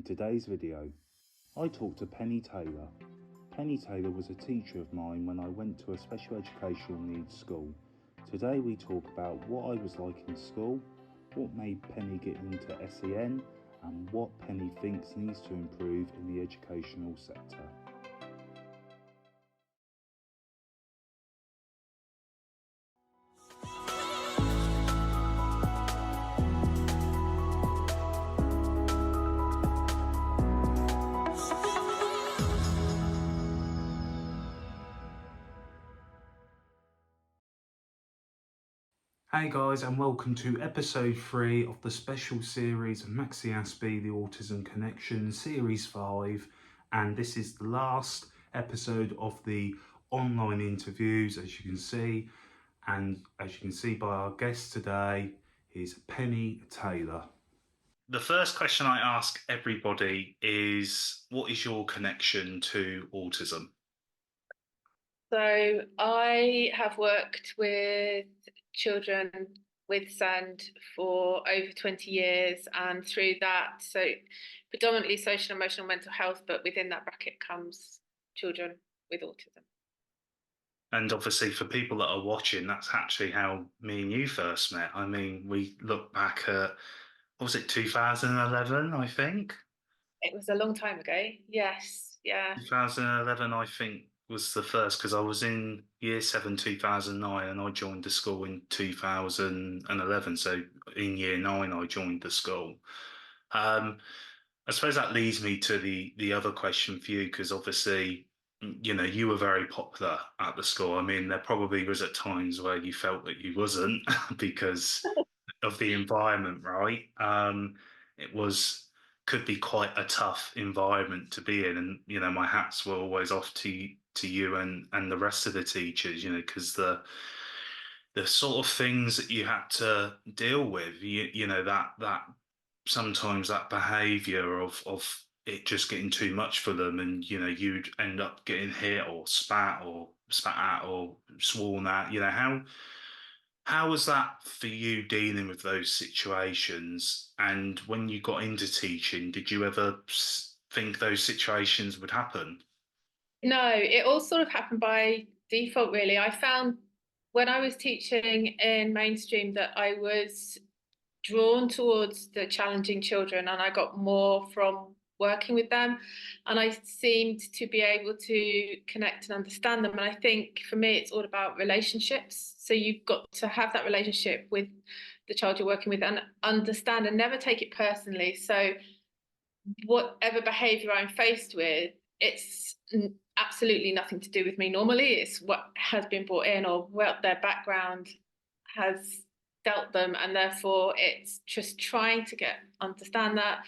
today's video. I talked to Penny Taylor. Penny Taylor was a teacher of mine when I went to a special educational needs school. Today we talk about what I was like in school, what made Penny get into SEN, and what Penny thinks needs to improve in the educational sector. Hey guys, and welcome to episode 3 of the special series of MaxiAspie, the Autism Connection, series 5, and this is the last episode of the online interviews, as you can see, and as you can see by our guest today is Penny Taylor. The first question I ask everybody is, what is your connection to autism? So I have worked with children with SEN for over 20 years, and through that, so predominantly social, emotional, mental health, but within that bracket comes children with autism. And obviously for people that are watching, that's actually how me and you first met. I mean, we look back at, what was it, 2011, I think? It was a long time ago. Yes, yeah. 2011, I think, was the first, because I was in year 7, 2009, and I joined the school in 2011. So in year 9, I joined the school. I suppose that leads me to the other question for you, because obviously, you know, you were very popular at the school. I mean, there probably was at times where you felt that you wasn't because of the environment, right? It could be quite a tough environment to be in, and you know, my hats were always off to you and the rest of the teachers, you know, because the sort of things that you had to deal with, you know, that sometimes that behavior of it just getting too much for them, and you know, you'd end up getting hit or spat at or sworn at. You know, how was that for you dealing with those situations? And when you got into teaching, did you ever think those situations would happen? No, it all sort of happened by default, really. I found when I was teaching in mainstream that I was drawn towards the challenging children, and I got more from working with them, and I seemed to be able to connect and understand them. And I think for me it's all about relationships, so you've got to have that relationship with the child you're working with and understand and never take it personally. So whatever behavior I'm faced with, it's absolutely nothing to do with me normally. It's what has been brought in or what their background has dealt them, and therefore it's just trying to understand that,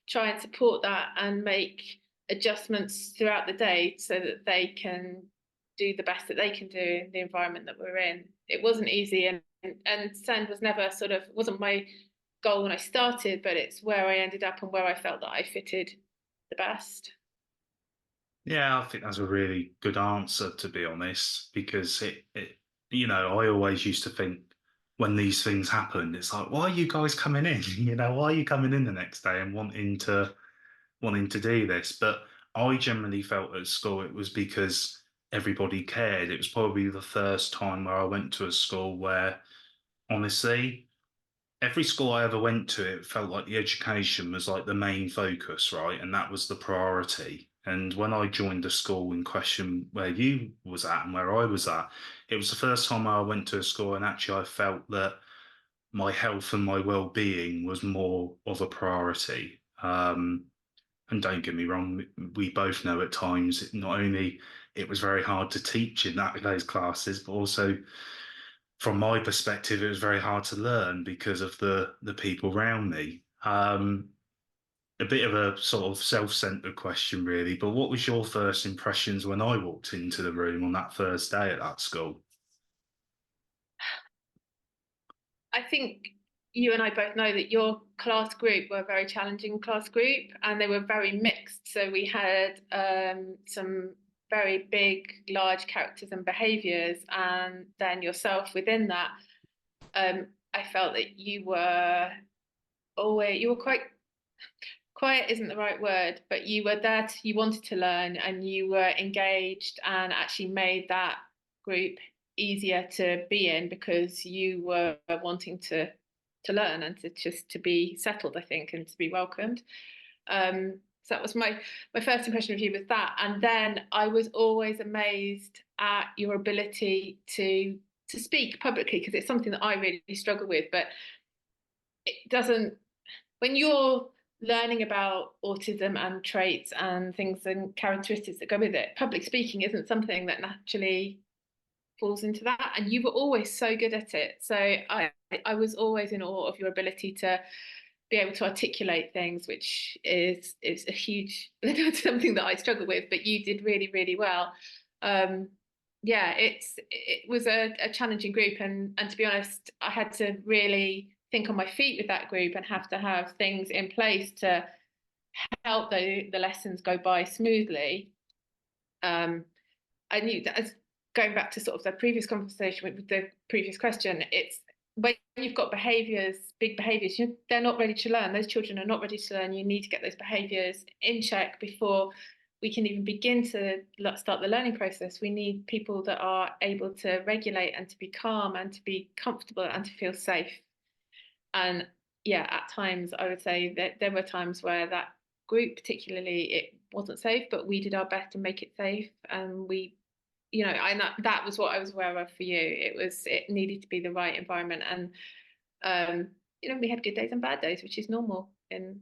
try and support that, and make adjustments throughout the day so that they can do the best that they can do in the environment that we're in. It wasn't easy, and SEND was never wasn't my goal when I started, but it's where I ended up and where I felt that I fitted the best. Yeah, I think that's a really good answer, to be honest, because you know, I always used to think when these things happened, it's like, why are you guys coming in? You know, why are you coming in the next day and wanting to do this? But I generally felt at school it was because everybody cared. It was probably the first time where I went to a school where, honestly, every school I ever went to, it felt like the education was like the main focus, right? And that was the priority. And when I joined the school in question where you was at and where I was at, it was the first time I went to a school and actually I felt that my health and my well-being was more of a priority. And don't get me wrong, we both know at times not only it was very hard to teach in those classes, but also from my perspective, it was very hard to learn because of the people around me. A bit of a sort of self-centered question, really, but what was your first impressions when I walked into the room on that first day at that school? I think you and I both know that your class group were a very challenging class group, and they were very mixed. So we had some very big, large characters and behaviours, and then yourself within that. I felt that you were quite quiet isn't the right word, but you were there you wanted to learn and you were engaged and actually made that group easier to be in because you were wanting to learn and to just to be settled, I think, and to be welcomed. So that was my first impression of you with that. And then I was always amazed at your ability to speak publicly because it's something that I really struggle with, but it doesn't when you're learning about autism and traits and things and characteristics that go with it, public speaking isn't something that naturally falls into that. And you were always so good at it. So I was always in awe of your ability to be able to articulate things, which is a huge something that I struggle with, but you did really, really well. Um, yeah, it was a challenging group, and to be honest, I had to really think on my feet with that group and have to have things in place to help the lessons go by smoothly. Um, I knew that as going back to sort of the previous conversation with the previous question, it's when you've got behaviours, big behaviours, they're not ready to learn. Those children are not ready to learn. You need to get those behaviours in check before we can even begin to start the learning process. We need people that are able to regulate and to be calm and to be comfortable and to feel safe. And yeah, at times I would say that there were times where that group particularly it wasn't safe, but we did our best to make it safe, and we and that was what I was aware of for you. It needed to be the right environment, and we had good days and bad days, which is normal in.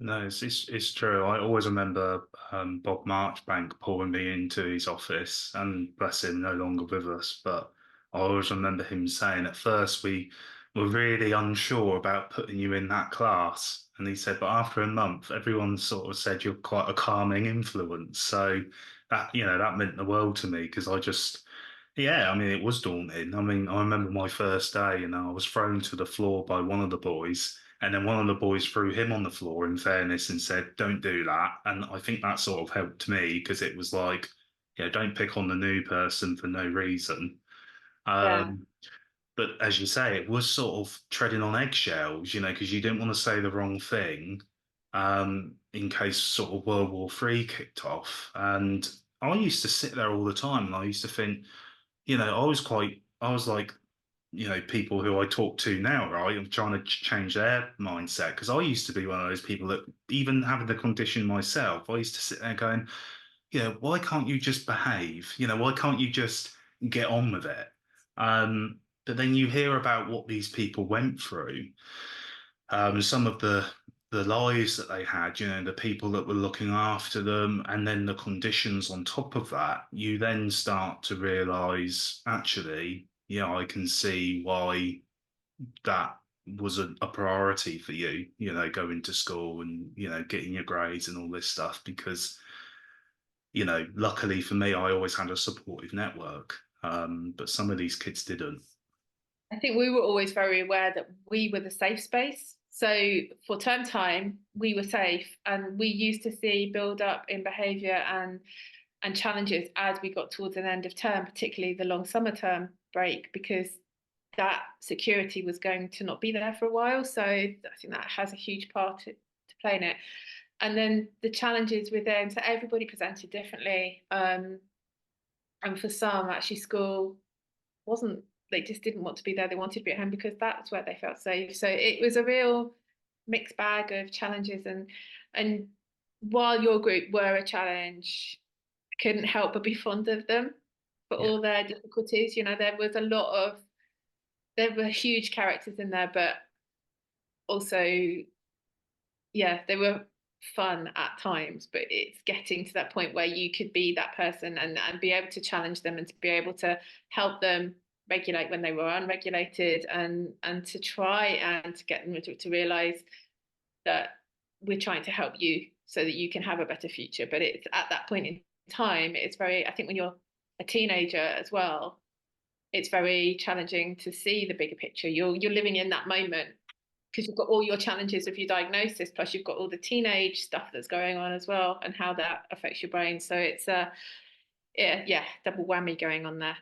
No, it's true. I always remember Bob Marchbank pulling me into his office, and bless him, no longer with us. But I always remember him saying at first we were really unsure about putting you in that class, and he said, but after a month, everyone sort of said you're quite a calming influence. So that meant the world to me because yeah, I mean, it was daunting. I mean, I remember my first day, and I was thrown to the floor by one of the boys. And then one of the boys threw him on the floor, in fairness, and said, "Don't do that." And I think that sort of helped me because it was like, don't pick on the new person for no reason. Yeah. Um, but as you say, it was sort of treading on eggshells, because you didn't want to say the wrong thing, in case sort of World War Three kicked off. And I used to sit there all the time, and I used to think, I was like people who I talk to now, right? I'm trying to change their mindset because I used to be one of those people that, even having the condition myself, I used to sit there going, why can't you just behave? Why can't you just get on with it? But then you hear about what these people went through, some of the lives that they had, the people that were looking after them, and then the conditions on top of that, you then start to realize, actually, yeah, I can see why that was a priority for you, going to school and, getting your grades and all this stuff, because, luckily for me, I always had a supportive network. But some of these kids didn't. I think we were always very aware that we were the safe space. So for term time, we were safe, and we used to see build up in behaviour and challenges as we got towards an end of term, particularly the long summer term break, because that security was going to not be there for a while. So I think that has a huge part to play in it. And then the challenges within, so everybody presented differently. And for some, actually, school wasn't, they just didn't want to be there. They wanted to be at home because that's where they felt safe. So it was a real mixed bag of challenges. And while your group were a challenge, I couldn't help but be fond of them for Yeah. all their difficulties. There was a lot of, there were huge characters in there, but also, yeah, they were fun at times, but it's getting to that point where you could be that person and be able to challenge them and to be able to help them regulate when they were unregulated, and to try and to get them to realize that we're trying to help you so that you can have a better future. But it's at that point in time, it's very, I think when you're a teenager as well, it's very challenging to see the bigger picture. You're living in that moment because you've got all your challenges of your diagnosis, plus you've got all the teenage stuff that's going on as well, and how that affects your brain. So it's a yeah, double whammy going on there.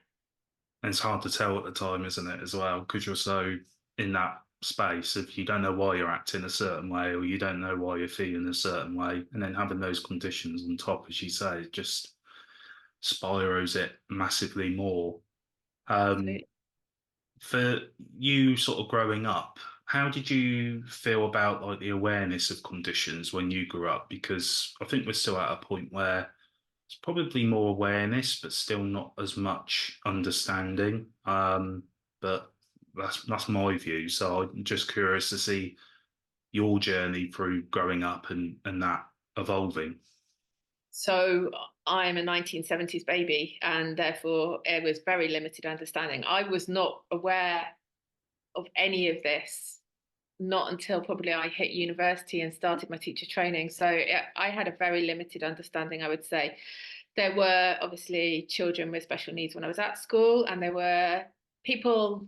And it's hard to tell at the time, isn't it, as well, because you're so in that space of you don't know why you're acting a certain way or you don't know why you're feeling a certain way. And then having those conditions on top, as you say, just spirals it massively more. Um, Absolutely. for you sort of growing up, how did you feel about like the awareness of conditions when you grew up? Because I think we're still at a point where it's probably more awareness, but still not as much understanding. But that's my view. So I'm just curious to see your journey through growing up and that evolving. So I'm a 1970s baby, and therefore it was very limited understanding. I was not aware of any of this, not until probably I hit university and started my teacher training. So I had a very limited understanding, I would say. There were obviously children with special needs when I was at school, and there were people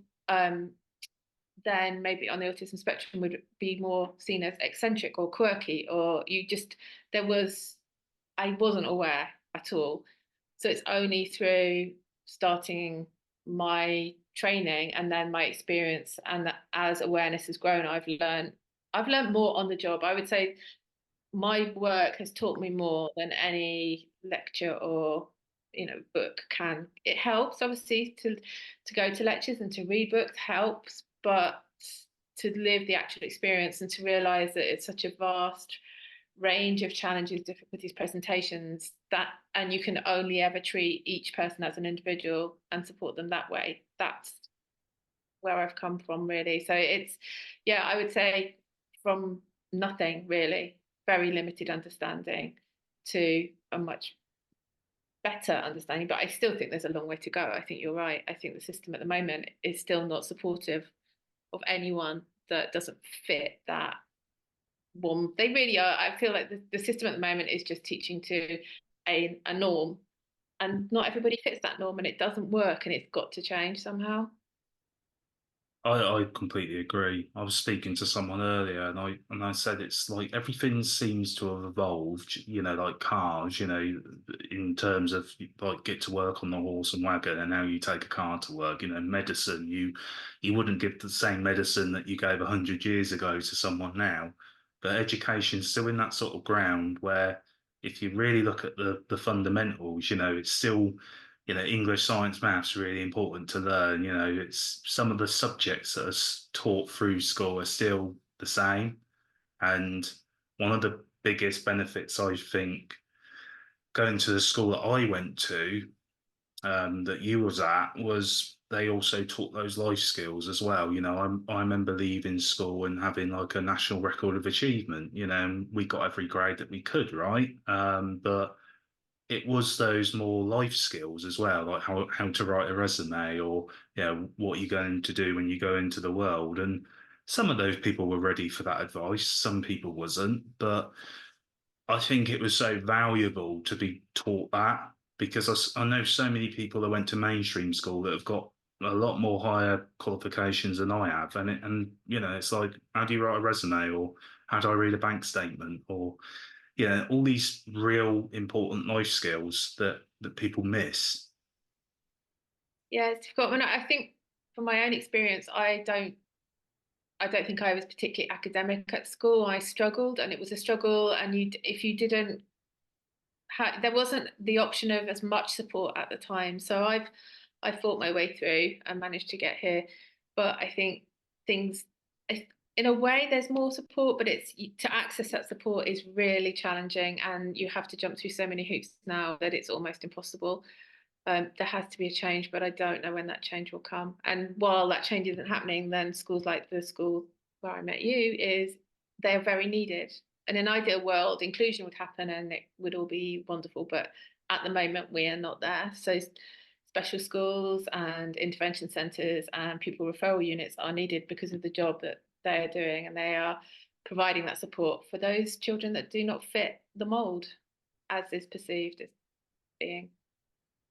then maybe on the autism spectrum would be more seen as eccentric or quirky, or you just, there was, I wasn't aware at all. So it's only through starting my training and then my experience, and that as awareness has grown, I've learned more on the job. I would say my work has taught me more than any lecture or book can. It helps obviously to go to lectures and to read books helps, but to live the actual experience and to realize that it's such a vast range of challenges, difficulties, presentations, that, and you can only ever treat each person as an individual and support them that way. That's where I've come from, really. So it's, yeah, I would say from nothing really, very limited understanding, to a much better understanding. But I still think there's a long way to go. I think you're right. I think the system at the moment is still not supportive of anyone that doesn't fit that one. They really are. I feel like the system at the moment is just teaching to a norm, and not everybody fits that norm, and it doesn't work, and it's got to change somehow. I completely agree. I was speaking to someone earlier and I said it's like everything seems to have evolved, like cars, in terms of like get to work on the horse and wagon and now you take a car to work, medicine, you wouldn't give the same medicine that you gave 100 years ago to someone now. But education's still in that sort of ground where if you really look at the fundamentals, it's still English, science, maths really important to learn. It's some of the subjects that are taught through school are still the same. And one of the biggest benefits, I think, going to the school that I went to, that you was at, was they also taught those life skills as well. I remember leaving school and having like a national record of achievement, and we got every grade that we could, right? But it was those more life skills as well, like how to write a resume or what you're going to do when you go into the world. And some of those people were ready for that advice, some people wasn't. But I think it was so valuable to be taught that because I know so many people that went to mainstream school that have got a lot more higher qualifications than I have, and it's like how do you write a resume or how do I read a bank statement or all these real important life skills that people miss. Yeah, it's difficult. I mean, I think from my own experience, I don't think I was particularly academic at school. I struggled, and it was a struggle. And if you didn't there wasn't the option of as much support at the time. So I fought my way through and managed to get here. But I think things, in a way, there's more support, but it's to access that support is really challenging, and you have to jump through so many hoops now that it's almost impossible. There has to be a change, but I don't know when that change will come. And while that change isn't happening, then schools like the school where I met you is they're very needed. In an ideal world, inclusion would happen and it would all be wonderful. But at the moment, we are not there. So special schools and intervention centres and pupil referral units are needed because of the job that they are doing, and they are providing that support for those children that do not fit the mould as is perceived as being.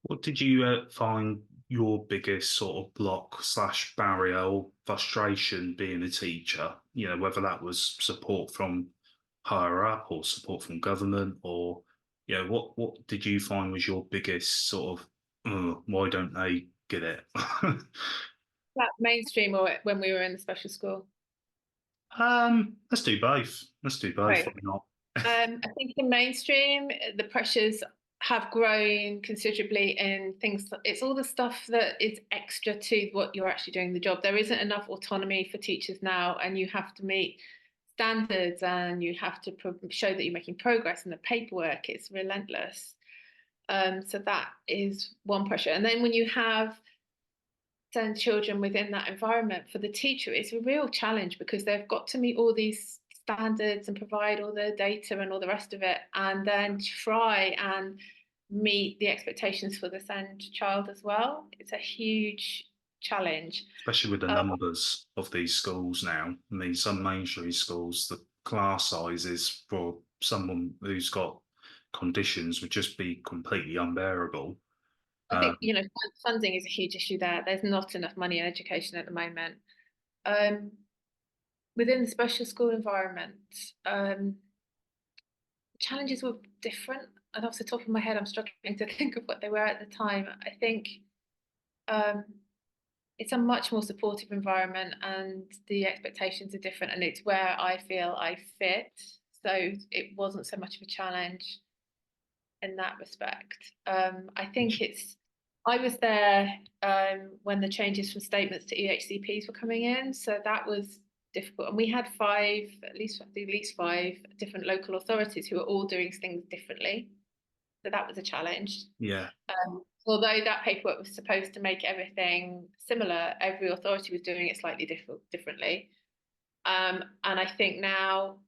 What did you find your biggest sort of block slash barrier or frustration being a teacher? Whether that was support from higher up or support from government or what did you find was your biggest sort of why don't they get it? That mainstream or when we were in the special school? Let's do both. Let's do both. Right. Why not? I think in mainstream, the pressures have grown considerably in things. It's all the stuff that is extra to what you're actually doing the job. There isn't enough autonomy for teachers now, and you have to meet standards and you have to show that you're making progress, and the paperwork is relentless. So that is one pressure. And then when you have send children within that environment for the teacher, it's a real challenge because they've got to meet all these standards and provide all the data and all the rest of it, and then try and meet the expectations for the send child as well. It's a huge challenge. Especially with the Uh, numbers of these schools now. I mean, some mainstream schools, the class sizes for someone who's got conditions would just be completely unbearable. I think, Um, funding is a huge issue there. There's not enough money in education at the moment. Um, Within the special school environment, challenges were different. And off the top of my head, I'm struggling to think of what they were at the time. I think um, it's a much more supportive environment and the expectations are different. And it's where I feel I fit. So it wasn't so much of a challenge in that respect. I think I was there when the changes from statements to EHCPs were coming in. So that was difficult. And we had at least five different local authorities who were all doing things differently. So that was a challenge. yeah, Although that paperwork was supposed to make everything similar, every authority was doing it slightly differently. And I think now,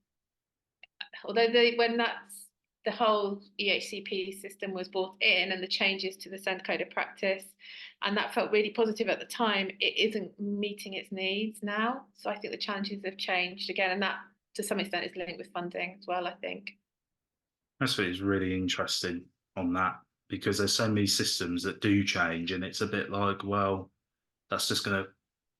although when that's the whole EHCP system was brought in and the changes to the SEND code of practice, and that felt really positive at the time, it isn't meeting its needs now. So I think the challenges have changed again, and that to some extent is linked with funding as well, I think. that's what is really interesting on that because there's so many systems that do change, and it's a bit like, well, that's just going to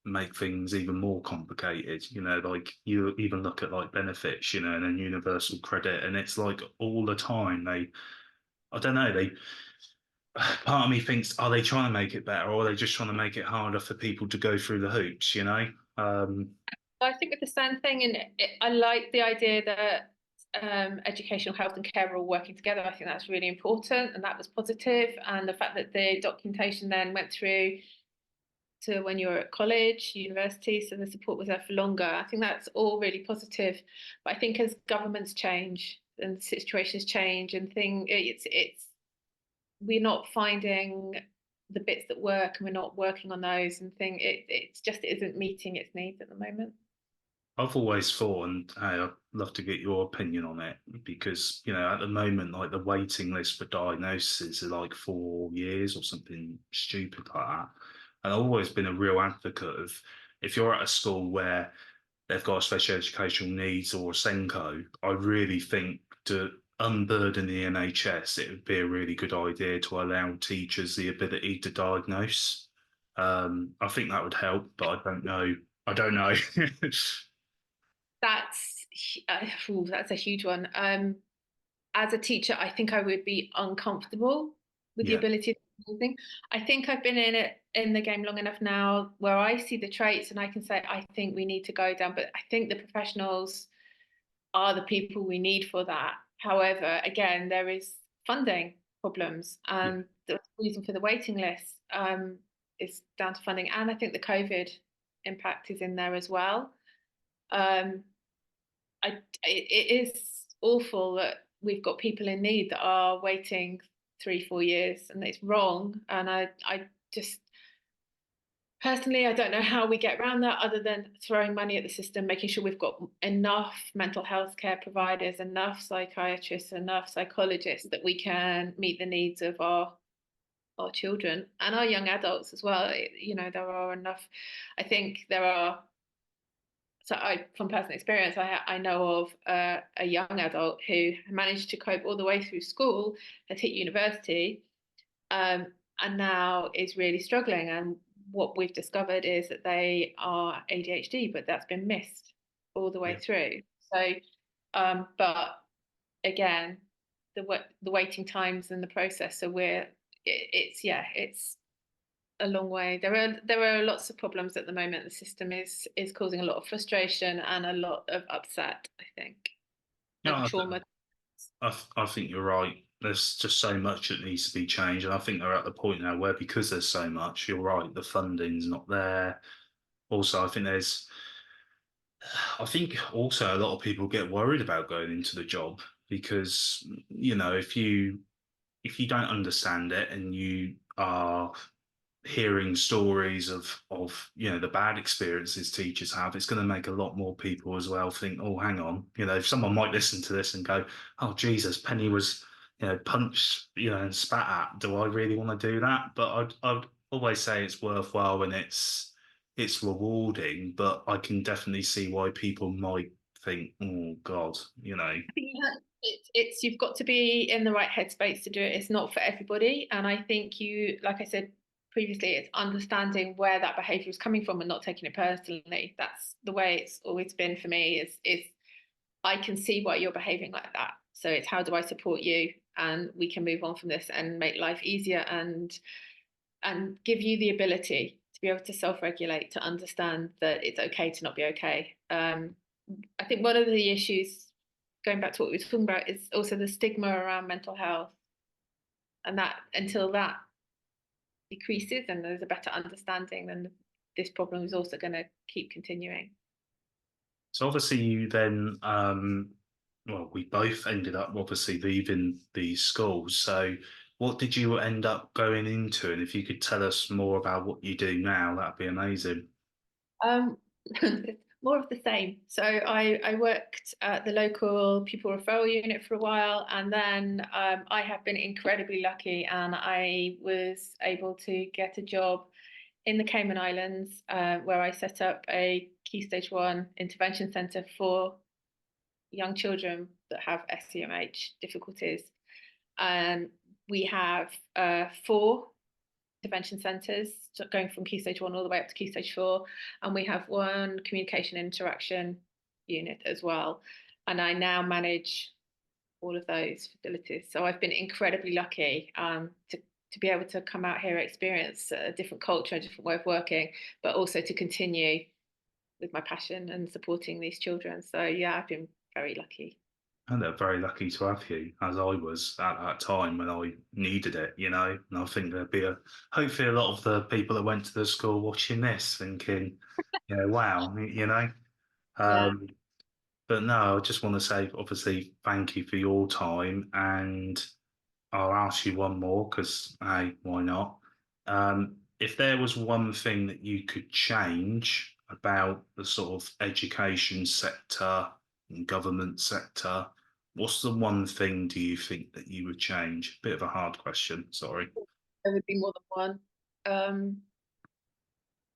make things even more complicated. Like you even look at like benefits, and then universal credit, and it's like all the time I don't know, part of me thinks, are they trying to make it better or are they just trying to make it harder for people to go through the hoops? I think with the SEND thing, and I like the idea that educational health and care are all working together. I think that's really important, and that was positive. And the fact that the documentation then went through to when you're at college, university, so the support was there for longer. I think that's all really positive. But I think as governments change and situations change and it's we're not finding the bits that work and we're not working on those and it's just it isn't meeting its needs at the moment. I've always thought, and hey, I'd love to get your opinion on it because, at the moment, like the waiting list for diagnosis is like 4 years or something stupid like that. And I've always been a real advocate of if you're at a school where they've got special educational needs or a SENCO, I really think to unburden the NHS, it would be a really good idea to allow teachers the ability to diagnose. I think that would help, but I don't know. I don't know. That's that's a huge one. As a teacher, I think I would be uncomfortable with the Yeah, ability to do something. I think I've been in the game long enough now where I see the traits and I can say I think we need to go down, but I think the professionals are the people we need for that. However, again, there is funding problems, yeah. and the reason for the waiting list is down to funding, and I think the COVID impact is in there as well. Um, it is awful that we've got people in need that are waiting 3, 4 years, and it's wrong. And I just personally, I don't know how we get around that other than throwing money at the system, making sure we've got enough mental health care providers, enough psychiatrists, enough psychologists that we can meet the needs of our children and our young adults as well. There are enough. I think there are so from personal experience, I know of a young adult who managed to cope all the way through school, has hit university, and now is really struggling. And what we've discovered is that they are ADHD, but that's been missed all the way Yeah. through. So, but again, the waiting times and the process. So it's a long way. There are lots of problems at the moment. The system is causing a lot of frustration and a lot of upset, I think, and Yeah, trauma. I think you're right. There's just so much that needs to be changed, and I think they're at the point now where because there's so much, you're right, the funding's not there. Also, I think also a lot of people get worried about going into the job because, if you don't understand it and you are hearing stories of the bad experiences teachers have, it's going to make a lot more people as well think, oh, hang on, if someone might listen to this and go, oh Jesus, Penny was punched and spat at. Do I really want to do that? But I'd always say it's worthwhile when it's rewarding. But I can definitely see why people might think, oh God, I think it's you've got to be in the right headspace to do it. It's not for everybody, and I think like I said previously, it's understanding where that behaviour is coming from and not taking it personally. That's the way it's always been for me. Is I can see why you're behaving like that. So it's how do I support you, and we can move on from this and make life easier and give you the ability to be able to self-regulate, to understand that it's okay to not be okay. I think one of the issues, going back to what we were talking about, is also the stigma around mental health, and that until that decreases and there's a better understanding, then this problem is also going to keep continuing. So obviously you then, well, we both ended up obviously leaving these schools. So what did you end up going into? And if you could tell us more about what you do now, that'd be amazing. Um, More of the same. So I worked at the local pupil referral unit for a while, and then I have been incredibly lucky, and I was able to get a job in the Cayman Islands, where I set up a Key Stage 1 intervention centre for young children that have SEMH difficulties. And we have four intervention centres, so going from Key Stage 1 all the way up to Key Stage 4. And we have one communication interaction unit as well. And I now manage all of those facilities. So I've been incredibly lucky to be able to come out here, experience a different culture, a different way of working, but also to continue with my passion and supporting these children. So yeah, I've been very lucky. And they're very lucky to have you, as I was at that time when I needed it. And I think there'd be hopefully a lot of the people that went to the school watching this thinking, wow. Yeah. Um, but no, I just want to say, obviously, thank you for your time. And I'll ask you one more because, hey, why not? If there was one thing that you could change about the sort of education sector and government sector, what's the one thing do you think that you would change? Bit of a hard question, sorry. There would be more than one.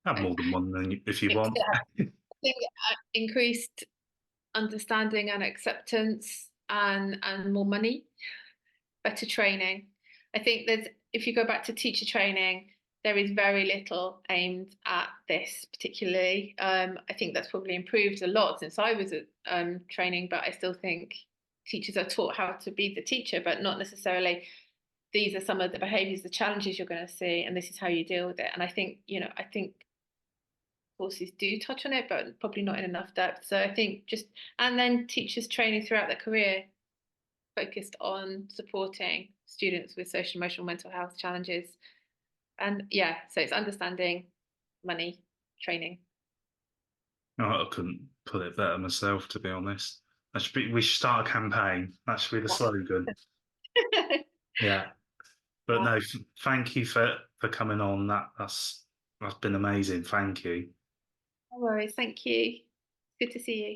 Have I more than one than if you think, want. yeah, I think increased understanding and acceptance and more money, better training. I think there's if you go back to teacher training, there is very little aimed at this particularly. I think that's probably improved a lot since I was at training, but I still think teachers are taught how to be the teacher, but not necessarily these are some of the behaviors, the challenges you're going to see, and this is how you deal with it. And I think, I think courses do touch on it, but probably not in enough depth. So I think and then teachers training throughout their career focused on supporting students with social, emotional, mental health challenges. And yeah, so it's understanding, money, training. No, I couldn't put it better myself, to be honest. We should start a campaign. That should be the slogan. Yeah. But Yeah, no, thank you for coming on. That's been amazing. Thank you. no worries. Thank you. Good to see you.